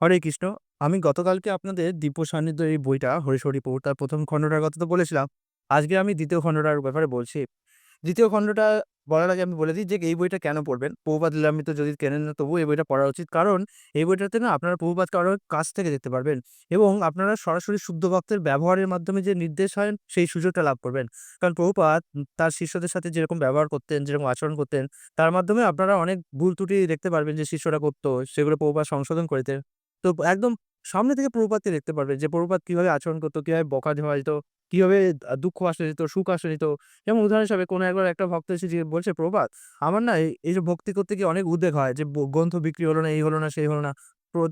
হরে কৃষ্ণ। আমি গতকালকে আপনাদের দিব্য সান্নিধ্য এই বইটা হরিশরি প্রভু তার ১ম খণ্ডটার কথা তো বলেছিলাম। আজকে আমি ২য় খণ্ডটার ব্যাপারে বলছি। ২য় খণ্ডটা বলার আগে আমি বলে দিই যে এই বইটা কেন পড়বেন? প্রভুপাদ লীলামৃত যদি কেনেন না তবুও এই বইটা পড়া উচিত। কারণ এই বইটাতে না আপনারা প্রভুপাদ কারোর কাছ থেকে দেখতে পারবেন এবং আপনারা সরাসরি শুদ্ধ ভক্তের ব্যবহারের মাধ্যমে যে নির্দেশ হয় সেই সুযোগটা লাভ করবেন। কারণ প্রভুপাদ তার শিষ্যদের সাথে যেরকম ব্যবহার করতেন, যেরকম আচরণ করতেন, তার মাধ্যমে আপনারা অনেক ভুল ত্রুটি দেখতে পারবেন যে শিষ্যরা করত, সেগুলো প্রভুপাদ সংশোধন করে দিতেন। তো একদম সামনে থেকে প্রভুপাদকে দেখতে পারবেন যে প্রভুপাদ কিভাবে আচরণ করত, কিভাবে বকা দেওয়া যেত, কিভাবে দুঃখ আসলে দিত, সুখ আসলে দিত। যেমন উদাহরণ হিসাবে কোনো একবার একটা ভক্ত এসে বলছে, "প্রভুপাদ, আমার না এই যে ভক্তি করতে গিয়ে অনেক উদ্বেগ হয় যে গ্রন্থ বিক্রি হলো না, এই হলো না, সেই হলো না।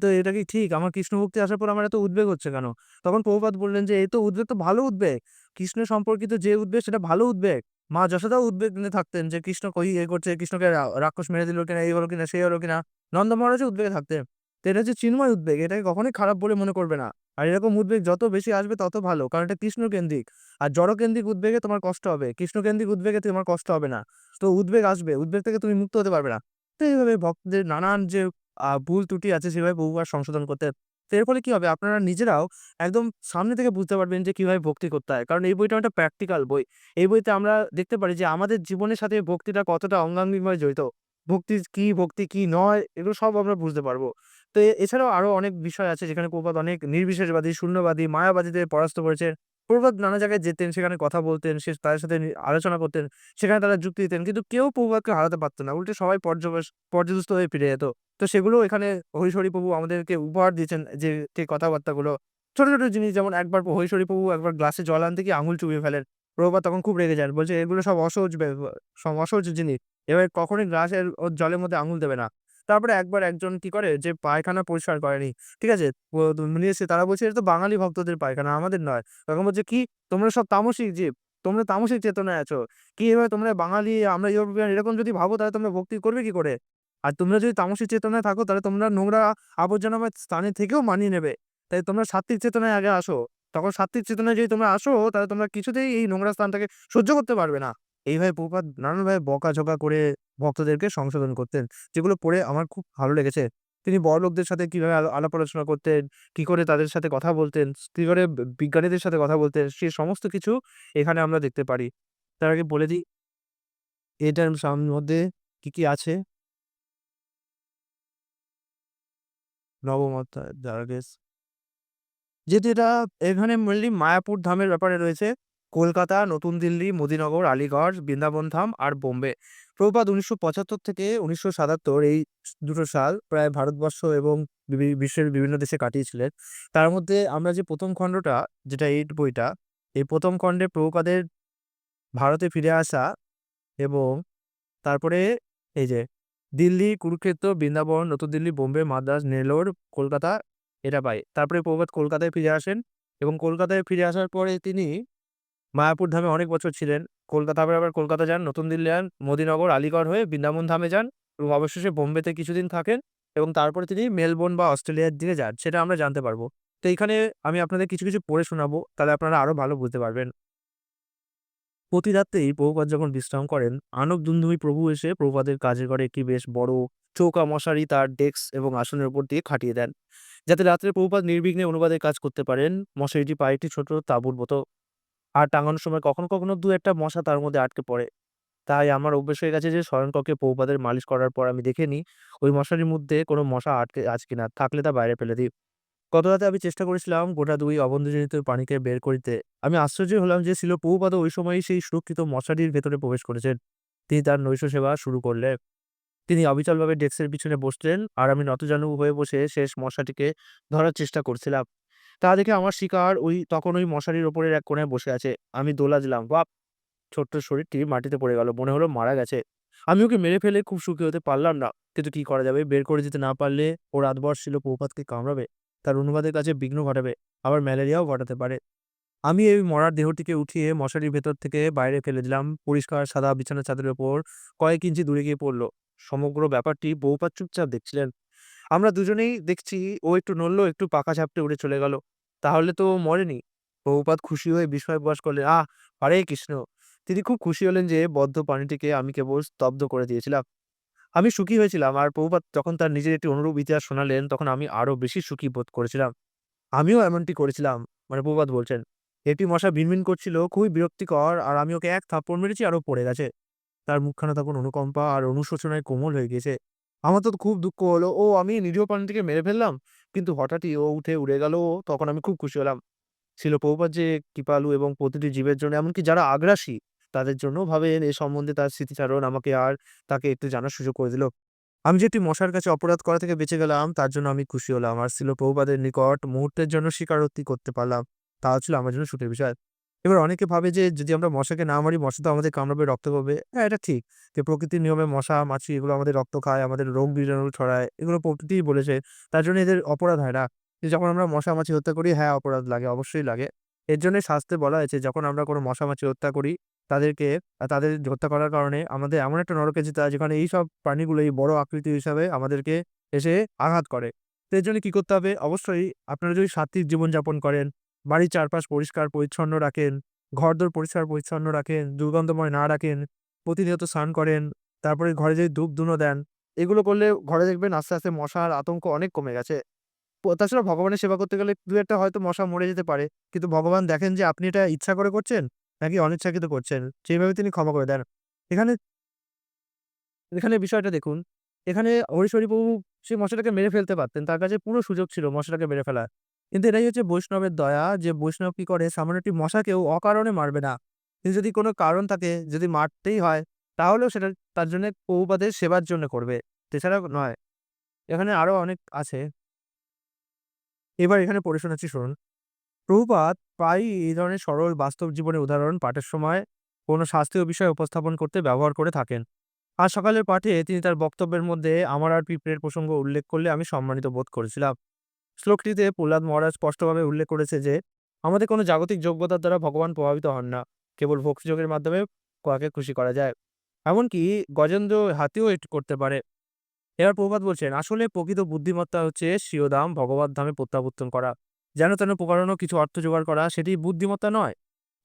তো এটা কি ঠিক? আমার কৃষ্ণ ভক্তি আসার পর আমার এত উদ্বেগ হচ্ছে কেন?" তখন প্রভুপাদ বললেন যে, "এই তো উদ্বেগ তো ভালো উদ্বেগ। কৃষ্ণ সম্পর্কিত যে উদ্বেগ সেটা ভালো উদ্বেগ।" মা যশোদাও উদ্বেগ নিয়ে থাকতেন যে কৃষ্ণ কই করছে, কৃষ্ণকে রাক্ষস মেরে দিল কিনা, এই হলো কিনা, সেই হলো কিনা। নন্দ মহারাজও উদ্বেগে থাকতেন। তো এটা হচ্ছে চিন্ময় উদ্বেগ। এটাকে কখনোই খারাপ বলে মনে করবে না। আর এরকম উদ্বেগ যত বেশি আসবে তত ভালো। কারণ এটা কৃষ্ণকেন্দ্রিক। আর জড়কেন্দ্রিক উদ্বেগে তোমার কষ্ট হবে। কৃষ্ণকেন্দ্রিক উদ্বেগে তোমার কষ্ট হবে না। তো উদ্বেগ আসবে। উদ্বেগ থেকে তুমি মুক্ত হতে পারবে না। তো এইভাবে ভক্তদের নানান যে ভুল ত্রুটি আছে সেভাবে বহুবার সংশোধন করতে। তো এর ফলে কি হবে? আপনারা নিজেরাও একদম সামনে থেকে বুঝতে পারবেন যে কিভাবে ভক্তি করতে হয়। কারণ এই বইটা একটা প্র্যাকটিক্যাল বই। এই বইতে আমরা দেখতে পারি যে আমাদের জীবনের সাথে ভক্তিটা কতটা অঙ্গাঙ্গিভাবে জড়িত। ভক্তি কি নয় এগুলো সব আমরা বুঝতে পারব। তো এছাড়াও আরো অনেক বিষয় আছে যেখানে প্রভুপাদ অনেক নির্বিশেষবাদী, শূন্যবাদী, মায়াবাদীদের পরাস্ত করেছেন। প্রভুপাদ নানা জায়গায় যেতেন, সেখানে কথা বলতেন, তাদের সাথে আলোচনা করতেন। সেখানে তারা যুক্তি দিতেন। কিন্তু কেউ প্রভুপাদকে হারাতে পারত না। উল্টে সবাই পর্যদুস্ত হয়ে ফিরে যেত। তো সেগুলো এখানে হরিশরি প্রভু আমাদেরকে উপহার দিয়েছেন যে কথাবার্তাগুলো। ছোট, ছোট জিনিস যেমন একবার হরিশরি প্রভু একবার গ্লাসে জল আনতে গিয়ে আঙুল চুবিয়ে ফেলেন। প্রভুপাদ তখন খুব রেগে যান। বলছে, "এগুলো সব অসহজ অসহজ জিনিস। এভাবে কখনোই গ্লাসের জলের মধ্যে আঙুল দেবে না।" তারপরে একবার একজন কি করে যে পায়খানা পরিষ্কার করেনি। ঠিক আছে? নিয়ে এসে তারা বলছে, "এটা তো বাঙালি ভক্তদের পায়খানা, আমাদের নয়।" তখন বলছে, "কি? তোমরা সব তামসিক জীব। তোমরা তামসিক চেতনায় আছো। কি এভাবে তোমরা বাঙালি, আমরা ইউরোপিয়ান এরকম যদি ভাবো তাহলে তোমরা ভক্তি করবে কি করে? আর তোমরা যদি তামসিক চেতনায় থাকো তাহলে তোমরা নোংরা আবর্জনাময় স্থানে থেকেও মানিয়ে নেবে। তাই তোমরা সাত্ত্বিক চেতনায় আগে আসো। তখন সাত্ত্বিক চেতনায় যদি তোমরা আসো তাহলে তোমরা কিছুতেই এই নোংরা স্থানটাকে সহ্য করতে পারবে না।" এইভাবে প্রভুপাদ নানানভাবে বকাঝকা করে ভক্তদেরকে সংশোধন করতেন। যেগুলো পড়ে আমার খুব ভালো লেগেছে। তিনি বড়লোকদের সাথে কিভাবে আলাপ আলোচনা করতেন, কি করে তাদের সাথে কথা বলতেন, কি করে বিজ্ঞানীদের সাথে কথা বলতেন, সে সমস্ত কিছু এখানে আমরা দেখতে পারি। তার আগে বলে দিই এটার মধ্যে কি আছে? নবম অধ্যায় দ্বারকেশ। যেহেতু এখানে মেইনলি মায়াপুর ধামের ব্যাপারে রয়েছে। কলকাতা, নতুন দিল্লি, মদিনগর, আলীগড়, বৃন্দাবন ধাম আর বোম্বে। প্রভুপাদ ১৯৭৫ থেকে ১৯৭৭ এই দুটো সাল প্রায় ভারতবর্ষ এবং বিশ্বের বিভিন্ন দেশে কাটিয়েছিলেন। তার মধ্যে আমরা যে ১ম খণ্ডটা যেটা এই বইটা, এই ১ম খণ্ডে প্রভুপাদের ভারতে ফিরে আসা এবং তারপরে এই যে দিল্লি, কুরুক্ষেত্র, বৃন্দাবন, নতুন দিল্লি, বোম্বে, মাদ্রাজ, নেলোর, কলকাতা এটা পাই। তারপরে প্রভাত কলকাতায় ফিরে আসেন এবং কলকাতায় ফিরে আসার পরে তিনি মায়াপুর ধামে অনেক বছর ছিলেন। আবার কলকাতা যান, নতুন দিল্লি যান, মদিনগর, আলীগড় হয়ে বৃন্দাবন ধামে যান এবং অবশেষে বোম্বেতে কিছুদিন থাকেন এবং তারপরে তিনি মেলবোর্ন বা অস্ট্রেলিয়ার দিকে যান। সেটা আমরা জানতে পারবো। তো এইখানে আমি আপনাদের কিছু, কিছু পড়ে শোনাবো। তাহলে আপনারা আরো ভালো বুঝতে পারবেন। প্রতি রাত্রেই প্রভুপাদ যখন বিশ্রাম করেন, আনক দুন্দুভি প্রভু এসে প্রভুপাদের কাজের ঘরে একটি বেশ বড় চৌকা মশারি তার ডেস্ক এবং আসনের উপর দিয়ে খাটিয়ে দেন। যাতে রাত্রে প্রভুপাদ নির্বিঘ্নে অনুবাদের কাজ করতে পারেন। মশারিটি পায়ে একটি ছোট তাঁবুর মতো। আর টাঙানোর সময় কখনো, কখনো ২-১ টা মশা তার মধ্যে আটকে পড়ে। তাই আমার অভ্যাস হয়ে গেছে যে শয়নকক্ষে প্রভুপাদের মালিশ করার পর আমি দেখে নিই ওই মশারির মধ্যে কোনো মশা আটকে আছে কিনা। থাকলে তা বাইরে ফেলে দিই। গত রাতে আমি চেষ্টা করেছিলাম গোটা ২ অবন্ধজনিত প্রাণীকে বের করিতে। আমি আশ্চর্য হলাম যে শিল প্রভুপাদও ওই সময়ই সেই সুরক্ষিত মশারির ভেতরে প্রবেশ করেছেন। তিনি তার নৈশ সেবা শুরু করলেন। তিনি অবিচলভাবে ডেস্কের পিছনে বসলেন আর আমি নতজানু হয়ে বসে শেষ মশাটিকে ধরার চেষ্টা করছিলাম। তা দেখে আমার শিকার তখন ওই মশারির ওপরের এক কোণায় বসে আছে। আমি দোলা দিলাম। বাপ! ছোট্ট শরীরটি মাটিতে পড়ে গেল। মনে হলো মারা গেছে। আমি ওকে মেরে ফেলে খুব সুখী হতে পারলাম না। কিন্তু কি করা যাবে? বের করে দিতে না পারলে ও রাতভর ছিল প্রভুপাতকে কামড়াবে। তার অনুবাদের কাজে বিঘ্ন ঘটাবে। আবার ম্যালেরিয়াও ঘটাতে পারে। আমি এই মরার দেহটিকে উঠিয়ে মশারির ভেতর থেকে বাইরে ফেলে দিলাম। পরিষ্কার সাদা বিছানার চাদরের উপর কয়েক ইঞ্চি দূরে গিয়ে পড়ল। সমগ্র ব্যাপারটি বহুপাত চুপচাপ দেখছিলেন। আমরা দুজনেই দেখছি ও একটু নড়ল, একটু পাখা ঝাপটে উড়ে চলে গেল। তাহলে তো ও মরেনি। বহুপাত খুশি হয়ে বিস্ময় প্রকাশ করলেন। হরে কৃষ্ণ! তিনি খুব খুশি হলেন যে বদ্ধ প্রাণীটিকে আমি কেবল স্তব্ধ করে দিয়েছিলাম। আমি সুখী হয়েছিলাম। আর প্রভুপাদ যখন তার নিজের একটি অনুরূপ ইতিহাস শোনালেন, তখন আমি আরো বেশি সুখী বোধ করেছিলাম। আমিও এমনটি করেছিলাম। মানে প্রভুপাদ বলছেন, একটি মশা ভিনভিন করছিল, খুবই বিরক্তিকর। আর আমি ওকে এক থাপ্পড় মেরেছি আর ও পড়ে গেছে। তার মুখখানা তখন অনুকম্পা আর অনুশোচনায় কোমল হয়ে গিয়েছে। আমার তো খুব দুঃখ হলো। আমি নিরীহ প্রাণীটিকে মেরে ফেললাম। কিন্তু হঠাৎই ও উঠে উড়ে গেল। তখন আমি খুব খুশি হলাম। ছিল প্রভুপাদ যে কৃপালু এবং প্রতিটি জীবের জন্য, এমনকি যারা আগ্রাসী তাদের জন্যও ভাবেন, এ সম্বন্ধে তার স্মৃতিচারণ আমাকে আর তাকে একটু জানার সুযোগ করে দিল। আমি যে একটি মশার কাছে অপরাধ করা থেকে বেঁচে গেলাম, তার জন্য আমি খুশি হলাম। আর ছিল প্রভুপাদের নিকট মুহূর্তের জন্য স্বীকারোক্তি করতে পারলাম। তাও ছিল আমার জন্য সুখের বিষয়। এবার অনেকে ভাবে যে যদি আমরা মশাকে না মারি, মশা তো আমাদের কামড়াবে, রক্ত পাবে। হ্যাঁ, এটা ঠিক যে প্রকৃতির নিয়মে মশা, মাছি এগুলো আমাদের রক্ত খায়, আমাদের রোগ বীজাণু ছড়ায়। এগুলো প্রকৃতিই বলেছে। তার জন্য এদের অপরাধ হয় না। যে যখন আমরা মশা, মাছি হত্যা করি, হ্যাঁ, অপরাধ লাগে, অবশ্যই লাগে। এর জন্যই শাস্ত্রে বলা হয়েছে, যখন আমরা কোনো মশা, মাছি হত্যা করি, তাদেরকে তাদের হত্যা করার কারণে আমাদের এমন একটা নরকে যেতে হয়, যেখানে এইসব প্রাণীগুলো এই বড় আকৃতি হিসাবে আমাদেরকে এসে আঘাত করে। তো এর জন্য কি করতে হবে? অবশ্যই আপনারা যদি সাত্ত্বিক জীবনযাপন করেন, বাড়ির চারপাশ পরিষ্কার পরিচ্ছন্ন রাখেন, ঘরদোর পরিষ্কার পরিচ্ছন্ন রাখেন, দুর্গন্ধময় না রাখেন, প্রতিনিয়ত স্নান করেন, তারপরে ঘরে যদি ধূপ-ধুনো দেন, এগুলো করলে ঘরে দেখবেন আস্তে, আস্তে মশার আতঙ্ক অনেক কমে গেছে। তাছাড়া ভগবানের সেবা করতে গেলে ২-১ টা হয়তো মশা মরে যেতে পারে। কিন্তু ভগবান দেখেন যে আপনি এটা ইচ্ছা করে করছেন নাকি অনিচ্ছাকৃত করছেন। সেইভাবে তিনি ক্ষমা করে দেন। এখানে এখানে বিষয়টা দেখুন। এখানে হরিশরি প্রভু সেই মশাটাকে মেরে ফেলতে পারতেন। তার কাছে পুরো সুযোগ ছিল মশাটাকে মেরে ফেলার। কিন্তু এটাই হচ্ছে বৈষ্ণবের দয়া, যে বৈষ্ণব কি করে, সামান্য একটি মশাকেও অকারণে মারবে না। কিন্তু যদি কোনো কারণ থাকে, যদি মারতেই হয়, তাহলেও সেটা তার জন্যে প্রভুপাদের সেবার জন্য করবে। এছাড়া নয়। এখানে আরো অনেক আছে। এবার এখানে পড়ে শোনাচ্ছি, শুনুন। প্রভুপাদ প্রায়ই এই ধরনের সরল বাস্তব জীবনের উদাহরণ পাঠের সময় কোনো শাস্ত্রীয় বিষয় উপস্থাপন করতে ব্যবহার করে থাকেন। আজ সকালের পাঠে তিনি তার বক্তব্যের মধ্যে আমার আর পিঁপড়ের প্রসঙ্গ উল্লেখ করলে আমি সম্মানিত বোধ করেছিলাম। শ্লোকটিতে প্রহ্লাদ মহারাজ স্পষ্টভাবে উল্লেখ করেছে যে আমাদের কোনো জাগতিক যোগ্যতার দ্বারা ভগবান প্রভাবিত হন না। কেবল ভক্তিযোগের মাধ্যমে কাকে খুশি করা যায়। এমনকি গজেন্দ্র হাতিও এটি করতে পারে। এবার প্রভুপাদ বলছেন, আসলে প্রকৃত বুদ্ধিমত্তা হচ্ছে স্বীয় ধাম ভগবত ধামে প্রত্যাবর্তন করা। যেন তেন প্রকারণও কিছু অর্থ জোগাড় করা, সেটি বুদ্ধিমত্তা নয়।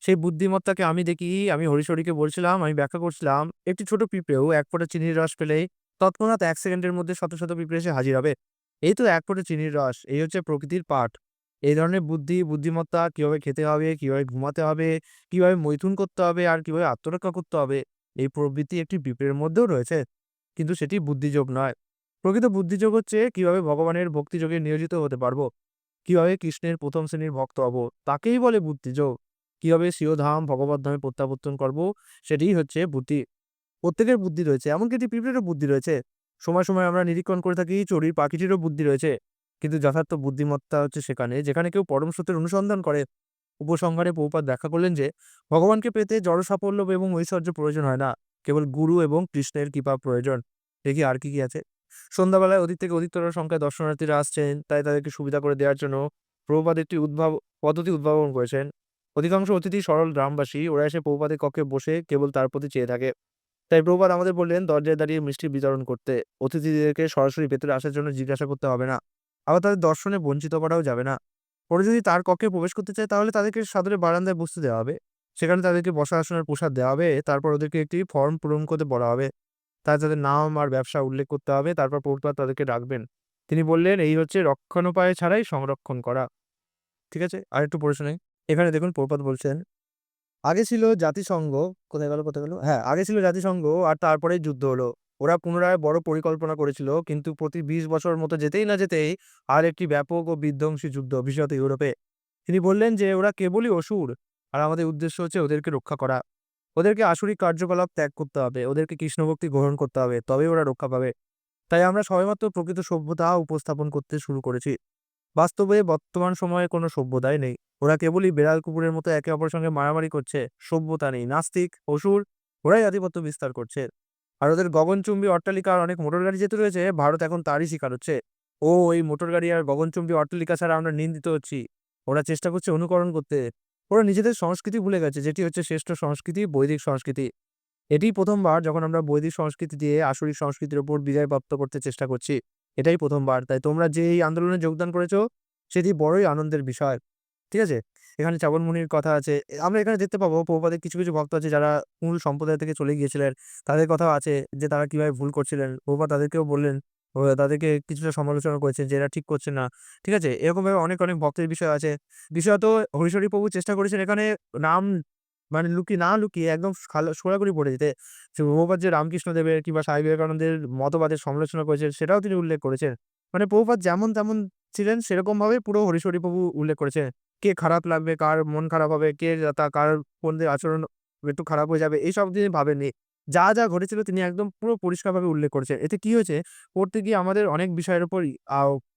সেই বুদ্ধিমত্তাকে আমি দেখি, আমি হরিশরিকে বলছিলাম, আমি ব্যাখ্যা করছিলাম, একটি ছোট পিঁপড়েও এক ফোঁটা চিনির রস পেলেই তৎক্ষণাৎ ১ সেকেন্ডের মধ্যে শত, শত পিঁপড়ে এসে হাজির হবে। এই তো এক ফোঁটা চিনির রস, এই হচ্ছে প্রকৃতির পাঠ। এই ধরনের বুদ্ধি, বুদ্ধিমত্তা কিভাবে খেতে হবে, কিভাবে ঘুমাতে হবে, কিভাবে মৈথুন করতে হবে আর কিভাবে আত্মরক্ষা করতে হবে, এই প্রবৃত্তি একটি পিঁপড়ের মধ্যেও রয়েছে। কিন্তু সেটি বুদ্ধিযোগ নয়। প্রকৃত বুদ্ধিযোগ হচ্ছে কিভাবে ভগবানের ভক্তিযোগে নিয়োজিত হতে পারবো, কিভাবে কৃষ্ণের ১ম শ্রেণীর ভক্ত হব, তাকেই বলে বুদ্ধিযোগ। কিভাবে স্বীয় ধাম ভগবত ধামে প্রত্যাবর্তন করব, সেটিই হচ্ছে বুদ্ধি। প্রত্যেকের বুদ্ধি রয়েছে, এমনকি একটি পিঁপড়েরও বুদ্ধি রয়েছে। সময়, সময় আমরা নিরীক্ষণ করে থাকি চড়ুই পাখিটিরও বুদ্ধি রয়েছে। কিন্তু যথার্থ বুদ্ধিমত্তা হচ্ছে সেখানে, যেখানে কেউ পরম সত্যের অনুসন্ধান করে। উপসংহারে প্রভুপাদ ব্যাখ্যা করলেন যে ভগবানকে পেতে জড় সাফল্য এবং ঐশ্বর্য প্রয়োজন হয় না। কেবল গুরু এবং কৃষ্ণের কৃপা প্রয়োজন। দেখি আর কি, কি আছে। সন্ধ্যাবেলায় অধিক থেকে অধিকতর সংখ্যায় দর্শনার্থীরা আসছেন, তাই তাদেরকে সুবিধা করে দেওয়ার জন্য প্রভুপাদ একটি পদ্ধতি উদ্ভাবন করেছেন। অধিকাংশ অতিথি সরল গ্রামবাসী, ওরা এসে প্রভুপাদের কক্ষে বসে কেবল তার প্রতি চেয়ে থাকে। তাই প্রভুপাদ আমাদের বললেন দরজায় দাঁড়িয়ে মিষ্টি বিতরণ করতে। অতিথিদেরকে সরাসরি ভেতরে আসার জন্য জিজ্ঞাসা করতে হবে না। আবার তাদের দর্শনে বঞ্চিত করাও যাবে না। পরে যদি তার কক্ষে প্রবেশ করতে চায়, তাহলে তাদেরকে সাদরে বারান্দায় বসতে দেওয়া হবে। সেখানে তাদেরকে বসা আসনের প্রসাদ দেওয়া হবে। তারপর ওদেরকে একটি ফর্ম পূরণ করতে বলা হবে। তাদের নাম আর ব্যবসা উল্লেখ করতে হবে। তারপর প্রভুপাদ তাদেরকে ডাকবেন। তিনি বললেন, এই হচ্ছে রক্ষণোপায় ছাড়াই সংরক্ষণ করা। ঠিক আছে? আরেকটু পড়ে শোনাই। এখানে দেখুন প্রভুপাদ বলছেন, আগে ছিল জাতিসংঘ, কোথায় গেল, কোথায় গেল? হ্যাঁ, আগে ছিল জাতিসংঘ আর তারপরেই যুদ্ধ হলো। ওরা পুনরায় বড় পরিকল্পনা করেছিল, কিন্তু প্রতি ২০ বছর মতো যেতেই না যেতেই আরেকটি ব্যাপক ও বিধ্বংসী যুদ্ধ, বিশেষত ইউরোপে। তিনি বললেন যে ওরা কেবলই অসুর, আর আমাদের উদ্দেশ্য হচ্ছে ওদেরকে রক্ষা করা। ওদেরকে আসরিক কার্যকলাপ ত্যাগ করতে হবে, ওদেরকে কৃষ্ণভক্তি গ্রহণ করতে হবে, তবেই ওরা রক্ষা পাবে। তাই আমরা সবেমাত্র প্রকৃত সভ্যতা উপস্থাপন করতে শুরু করেছি। বাস্তবে বর্তমান সময়ে কোনো সভ্যতাই নেই। ওরা কেবলই বেড়াল কুকুরের মতো একে অপরের সঙ্গে মারামারি করছে। সভ্যতা নেই, নাস্তিক, অসুর, ওরাই আধিপত্য বিস্তার করছে। আর ওদের গগনচুম্বী অট্টালিকা আর অনেক মোটর গাড়ি যেহেতু রয়েছে, ভারত এখন তারই শিকার হচ্ছে। এই মোটর গাড়ি আর গগনচুম্বী অট্টালিকা ছাড়া আমরা নিন্দিত হচ্ছি। ওরা চেষ্টা করছে অনুকরণ করতে। ওরা নিজেদের সংস্কৃতি ভুলে গেছে, যেটি হচ্ছে শ্রেষ্ঠ সংস্কৃতি, বৈদিক সংস্কৃতি। এটিই ১ম বার যখন আমরা বৈদিক সংস্কৃতি দিয়ে আসরিক সংস্কৃতির উপর বিজয় প্রাপ্ত করতে চেষ্টা করছি। এটাই ১ম বার। তাই তোমরা যে এই আন্দোলনে যোগদান করেছ, সেটি বড়ই আনন্দের বিষয়। ঠিক আছে? এখানে চাবন মুনির কথা আছে। আমরা এখানে দেখতে পাবো প্রভুপাদের কিছু, কিছু ভক্ত আছে যারা মূল সম্প্রদায় থেকে চলে গিয়েছিলেন। তাদের কথাও আছে যে তারা কিভাবে ভুল করছিলেন। প্রভুপাদ তাদেরকেও বললেন, তাদেরকে কিছুটা সমালোচনা করেছেন যে এরা ঠিক করছে না। ঠিক আছে? এরকমভাবে অনেক, অনেক ভক্তের বিষয় আছে। বিশেষত হরিশরি প্রভু চেষ্টা করেছেন এখানে নাম মানে না লুকিয়ে একদম সরাসরি বলে দিতে। যে প্রভুপাদ যে রামকৃষ্ণদেবের কিংবা স্বামী বিবেকানন্দের মতবাদের সমালোচনা করেছেন সেটাও তিনি উল্লেখ করেছেন। মানে প্রভুপাদ যেমন তেমন ছিলেন সেরকমভাবেই পুরো হরিশরি প্রভু উল্লেখ করেছেন। কে খারাপ লাগবে, কার মন খারাপ হবে, কার কোন দিকে আচরণ একটু খারাপ হয়ে যাবে এইসব তিনি ভাবেননি। যা, যা ঘটেছিল তিনি একদম পুরো পরিষ্কারভাবে উল্লেখ করেছেন। এতে কি হয়েছে? পড়তে গিয়ে আমাদের অনেক বিষয়ের উপরই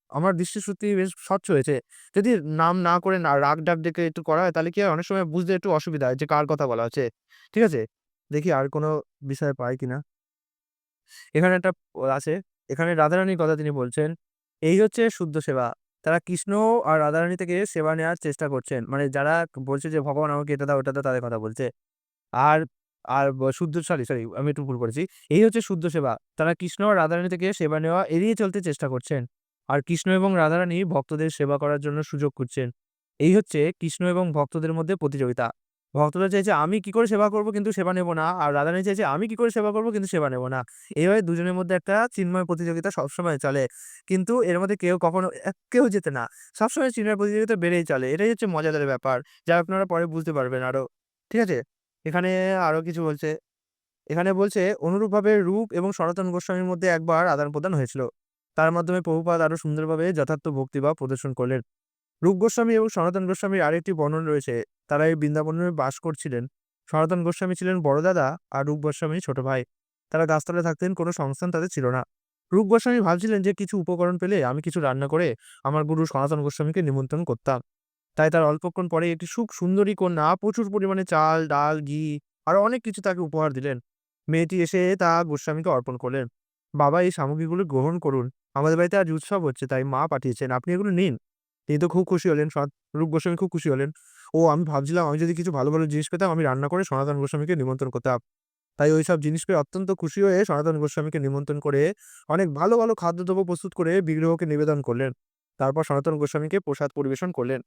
আমার দৃষ্টিশক্তি বেশ স্বচ্ছ হয়েছে। যদি নাম না করে রাগ-ডাক ডেকে একটু করা হয় তাহলে কি হয় অনেক সময় বুঝতে একটু অসুবিধা হয় যে কার কথা বলা হচ্ছে। ঠিক আছে? দেখি আর কোন বিষয় পাই কিনা। এখানে একটা আছে। এখানে রাধারানীর কথা তিনি বলছেন। এই হচ্ছে শুদ্ধ সেবা। তারা কৃষ্ণ আর রাধারানী থেকে সেবা নেয়ার চেষ্টা করছেন। মানে যারা বলছে যে ভগবান আমাকে এটা দাও, ওটা দাও তাদের কথা বলছে। আর আর শুদ্ধ সরি আমি একটু ভুল করেছি। এই হচ্ছে শুদ্ধ সেবা। তারা কৃষ্ণ আর রাধারানী থেকে সেবা নেওয়া এড়িয়ে চলতে চেষ্টা করছেন। আর কৃষ্ণ এবং রাধারানী ভক্তদের সেবা করার জন্য সুযোগ খুঁজছেন। এই হচ্ছে কৃষ্ণ এবং ভক্তদের মধ্যে প্রতিযোগিতা। ভক্তরা চাইছে আমি কি করে সেবা করব কিন্তু সেবা নেব না। আর রাধারানী চাইছে আমি কি করে সেবা করব কিন্তু সেবা নেব না। এইভাবে দুজনের মধ্যে একটা চিন্ময় প্রতিযোগিতা সবসময় চলে। কিন্তু এর মধ্যে কেউ কখনো কেউ জেতে না। সবসময় চিন্ময় প্রতিযোগিতা বেড়েই চলে। এটাই হচ্ছে মজাদার ব্যাপার। যা আপনারা পরে বুঝতে পারবেন আরো। ঠিক আছে? এখানে আরো কিছু বলছে। এখানে বলছে অনুরূপভাবে রূপ এবং সনাতন গোস্বামীর মধ্যে একবার আদান-প্রদান হয়েছিল। তার মাধ্যমে প্রভুপাদ আরো সুন্দরভাবে যথার্থ ভক্তিভাব প্রদর্শন করলেন। রূপ গোস্বামী এবং সনাতন গোস্বামীর আরেকটি বর্ণনা রয়েছে। তারা এই বৃন্দাবনে বাস করছিলেন। সনাতন গোস্বামী ছিলেন বড় দাদা আর রূপ গোস্বামী ছোট ভাই। তারা গাছতলায় থাকতেন, কোনো সংস্থান তাদের ছিল না। রূপ গোস্বামী ভাবছিলেন যে কিছু উপকরণ পেলে আমি কিছু রান্না করে আমার গুরু সনাতন গোস্বামীকে নিমন্ত্রণ করতাম। তাই তার অল্পক্ষণ পরেই একটি সুন্দরী কন্যা প্রচুর পরিমাণে চাল, ডাল, ঘি আরো অনেক কিছু তাকে উপহার দিলেন। মেয়েটি এসে তা গোস্বামীকে অর্পণ করলেন। "বাবা এই সামগ্রীগুলো গ্রহণ করুন। আমাদের বাড়িতে আজ উৎসব হচ্ছে তাই মা পাঠিয়েছেন। আপনি এগুলো নিন।" তিনি তো খুব খুশি হলেন। রূপ গোস্বামী খুব খুশি হলেন। আমি ভাবছিলাম আমি যদি কিছু ভালো, ভালো জিনিস পেতাম আমি রান্না করে সনাতন গোস্বামীকে নিমন্ত্রণ করতাম। তাই ওইসব জিনিস পেয়ে অত্যন্ত খুশি হয়ে সনাতন গোস্বামীকে নিমন্ত্রণ করে অনেক ভালো, ভালো খাদ্যদ্রব্য প্রস্তুত করে বিগ্রহকে নিবেদন করলেন। তারপর সনাতন গোস্বামীকে প্রসাদ পরিবেশন করলেন।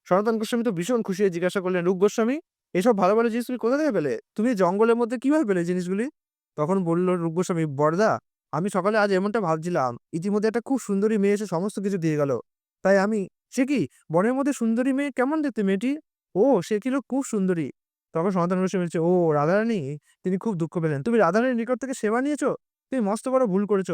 সনাতন গোস্বামী তো ভীষণ খুশি হয়ে জিজ্ঞাসা করলেন, "রূপ গোস্বামী, এসব ভালো, ভালো জিনিস তুমি কোথা থেকে পেলে? তুমি এই জঙ্গলের মধ্যে কিভাবে পেলে জিনিসগুলি?" তখন বলল রূপ গোস্বামী, "বড়দা, আমি সকালে আজ এমনটা ভাবছিলাম, ইতিমধ্যে একটা খুব সুন্দরী মেয়ে এসে সমস্ত কিছু দিয়ে গেল। তাই আমি" "সে কি? বনের মধ্যে সুন্দরী মেয়ে? কেমন দেখতে মেয়েটি?" "ও সে ছিল খুব সুন্দরী।" তখন সনাতন গোস্বামী বলছে, "ও রাধারানী?" তিনি খুব দুঃখ পেলেন। "তুমি রাধারানীর নিকট থেকে সেবা নিয়েছ? তুমি মস্ত বড় ভুল করেছ।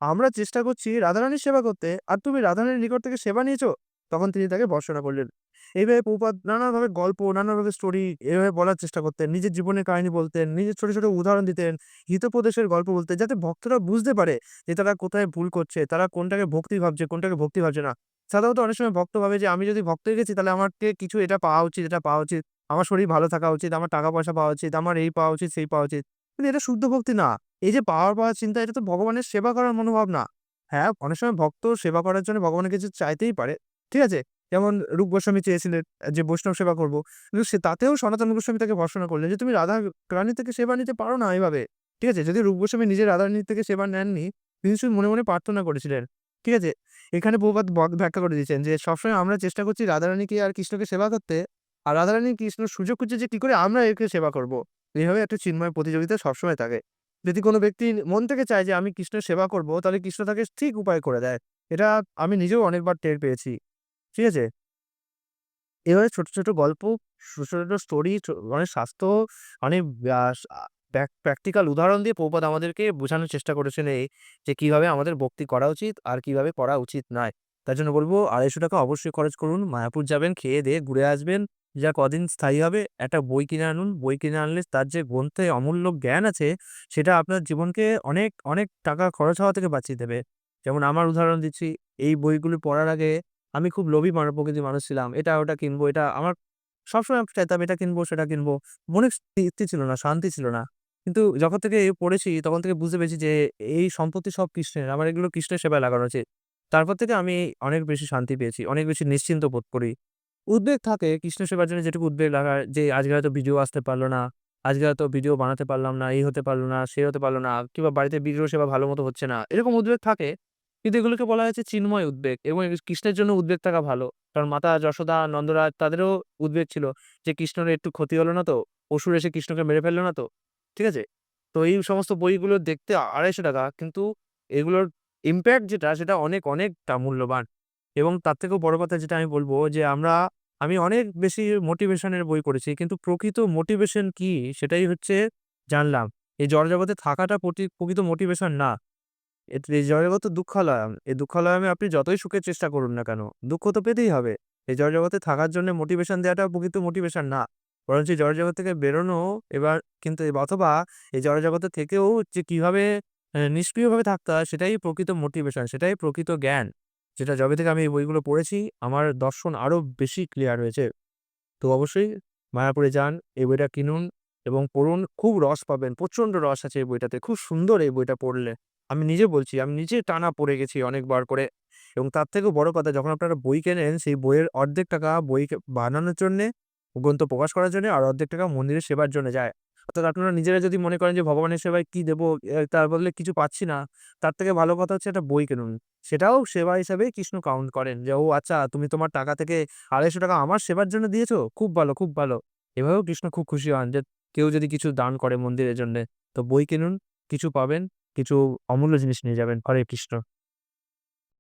আমরা চেষ্টা করছি রাধারানীর সেবা করতে, আর তুমি রাধারানীর নিকট থেকে সেবা নিয়েছ?" তখন তিনি তাকে ভর্ৎসনা করলেন। এইভাবে প্রভুপাদ নানাভাবে গল্প, নানাভাবে স্টোরি এভাবে বলার চেষ্টা করতেন। নিজের জীবনের কাহিনী বলতেন, নিজের ছোট, ছোট উদাহরণ দিতেন, হিতোপদেশের গল্প বলতেন যাতে ভক্তরা বুঝতে পারে যে তারা কোথায় ভুল করছে, তারা কোনটাকে ভক্তি ভাবছে, কোনটাকে ভক্তি ভাবছে না। সাধারণত অনেক সময় ভক্ত ভাবে যে আমি যদি ভক্ত হয়ে গেছি তাহলে আমাকে কিছু এটা পাওয়া উচিত, এটা পাওয়া উচিত। আমার শরীর ভালো থাকা উচিত, আমার টাকা-পয়সা পাওয়া উচিত, আমার এই পাওয়া উচিত, সেই পাওয়া উচিত। কিন্তু এটা শুদ্ধ ভক্তি না। এই যে পাওয়ার চিন্তা এটা তো ভগবানের সেবা করার মনোভাব না। হ্যাঁ, অনেক সময় ভক্ত সেবা করার জন্য ভগবানের কাছে চাইতেই পারে। ঠিক আছে? যেমন রূপ গোস্বামী চেয়েছিলেন যে বৈষ্ণব সেবা করব। কিন্তু তাতেও সনাতন গোস্বামী তাকে ভর্ৎসনা করলেন যে, "তুমি রাধা রানী থেকে সেবা নিতে পারো না এভাবে।" ঠিক আছে? যদিও রূপ গোস্বামী নিজে রাধারানীর থেকে সেবা নেননি, তিনি শুধু মনে, মনে প্রার্থনা করেছিলেন। ঠিক আছে? এখানে প্রভুপাদ ব্যাখ্যা করে দিয়েছেন যে, সবসময় আমরা চেষ্টা করছি রাধারানীকে আর কৃষ্ণকে সেবা করতে, আর রাধারানী কৃষ্ণ সুযোগ খুঁজছে যে কি করে আমরা একে সেবা করব। এভাবে একটা চিন্ময় প্রতিযোগিতা সবসময় থাকে। যদি কোন ব্যক্তি মন থেকে চায় যে আমি কৃষ্ণের সেবা করব, তাহলে কৃষ্ণ তাকে ঠিক উপায় করে দেয়। এটা আমি নিজেও অনেকবার টের পেয়েছি। ঠিক আছে? এভাবে ছোট, ছোট গল্প, ছোট, ছোট স্টোরি, অনেক স্বাস্থ্য, অনেক আ সা প্র্যাকটিক্যাল উদাহরণ দিয়ে প্রভুপাদ আমাদেরকে বোঝানোর চেষ্টা করেছেন যে কিভাবে আমাদের ভক্তি করা উচিত আর কিভাবে করা উচিত নয়। তার জন্য বলব ৳২৫০ অবশ্যই খরচ করুন। মায়াপুর যাবেন, খেয়ে-দেয়ে ঘুরে আসবেন। যা কদিন স্থায়ী হবে, একটা বই কিনে আনুন। বই কিনে আনলে তার যে গ্রন্থে অমূল্য জ্ঞান আছে, সেটা আপনার জীবনকে অনেক, অনেক টাকা খরচ হওয়া থেকে বাঁচিয়ে দেবে। যেমন আমার উদাহরণ দিচ্ছি, এই বইগুলো পড়ার আগে আমি খুব লোভী প্রকৃতির মানুষ ছিলাম। এটা ওটা কিনবো, এটা আমার সবসময় চাইতাম এটা কিনবো, সেটা কিনবো। মনে তৃপ্তি ছিল না, শান্তি ছিল না। কিন্তু যখন থেকে পড়েছি তখন থেকে বুঝতে পেরেছি যে এই সম্পত্তি সব কৃষ্ণের। আমার এগুলো কৃষ্ণের সেবায় লাগানো উচিত। তারপর থেকে আমি অনেক বেশি শান্তি পেয়েছি। অনেক বেশি নিশ্চিন্ত বোধ করি। উদ্বেগ থাকে কৃষ্ণ সেবার জন্য যেটুকু উদ্বেগ লাগার যে আজকে হয়তো ভিডিও আসতে পারল না, আজকে হয়তো ভিডিও বানাতে পারলাম না, এই হতে পারল না, সে হতে পারল না কিংবা বাড়িতে বিগ্রহ সেবা ভালো মতো হচ্ছে না। এরকম উদ্বেগ থাকে। কিন্তু এগুলোকে বলা হয়েছে চিন্ময় উদ্বেগ এবং কৃষ্ণের জন্য উদ্বেগ থাকা ভালো। কারণ মাতা যশোদা, নন্দরাজ তাদেরও উদ্বেগ ছিল যে কৃষ্ণের একটু ক্ষতি হলো না তো? অসুর এসে কৃষ্ণকে মেরে ফেলল না তো? ঠিক আছে? তো এই সমস্ত বইগুলো দেখতে ৳২৫০ কিন্তু এগুলোর ইমপ্যাক্ট যেটা সেটা অনেক, অনেকটা মূল্যবান। এবং তার থেকেও বড় কথা যেটা আমি বলব যে আমি অনেক বেশি মোটিভেশন এর বই পড়েছি। কিন্তু প্রকৃত মোটিভেশন কি সেটাই হচ্ছে জানলাম। এই জড়জগতে থাকাটা প্রকৃত মোটিভেশন না। এই জড়জগৎ দুঃখালয়ম। এই দুঃখালয়মে আপনি যতই সুখের চেষ্টা করুন না কেন, দুঃখ তো পেতেই হবে। এই জড়জগতে থাকার জন্য মোটিভেশন দেওয়াটা প্রকৃত মোটিভেশন না। বরঞ্চ এই জড়জগৎ থেকে বেরোনো এবার কিন্তু অথবা এই জড়জগতে থেকেও যে কিভাবে নিষ্ক্রিয়ভাবে থাকতে হয় সেটাই প্রকৃত মোটিভেশন, সেটাই প্রকৃত জ্ঞান। যেটা যবে থেকে আমি এই বইগুলো পড়েছি আমার দর্শন আরো বেশি ক্লিয়ার হয়েছে। তো অবশ্যই মায়াপুরে যান, এই বইটা কিনুন এবং পড়ুন। খুব রস পাবেন। প্রচন্ড রস আছে এই বইটাতে। খুব সুন্দর এই বইটা পড়লে। আমি নিজে বলছি, আমি নিজে টানা পড়ে গেছি অনেকবার করে এবং তার থেকেও বড় কথা যখন আপনারা বই কেনেন সেই বইয়ের অর্ধেক টাকা বই বানানোর জন্যে, গ্রন্থ প্রকাশ করার জন্যে আর অর্ধেক টাকা মন্দিরের সেবার জন্য যায়। অর্থাৎ আপনারা নিজেরা যদি মনে করেন যে ভগবানের সেবায় কি দেবো তার বদলে কিছু পাচ্ছি না, তার থেকে ভালো কথা হচ্ছে একটা বই কিনুন। সেটাও সেবা হিসাবেই কৃষ্ণ কাউন্ট করেন যে, "ও আচ্ছা তুমি তোমার টাকা থেকে ৳২৫০ আমার সেবার জন্য দিয়েছো? খুব ভালো, খুব ভালো।" এভাবেও কৃষ্ণ খুব খুশি হন যে কেউ যদি কিছু দান করে মন্দিরের জন্যে। তো বই কিনুন, কিছু পাবেন, কিছু অমূল্য জিনিস নিয়ে যাবেন। হরে কৃষ্ণ।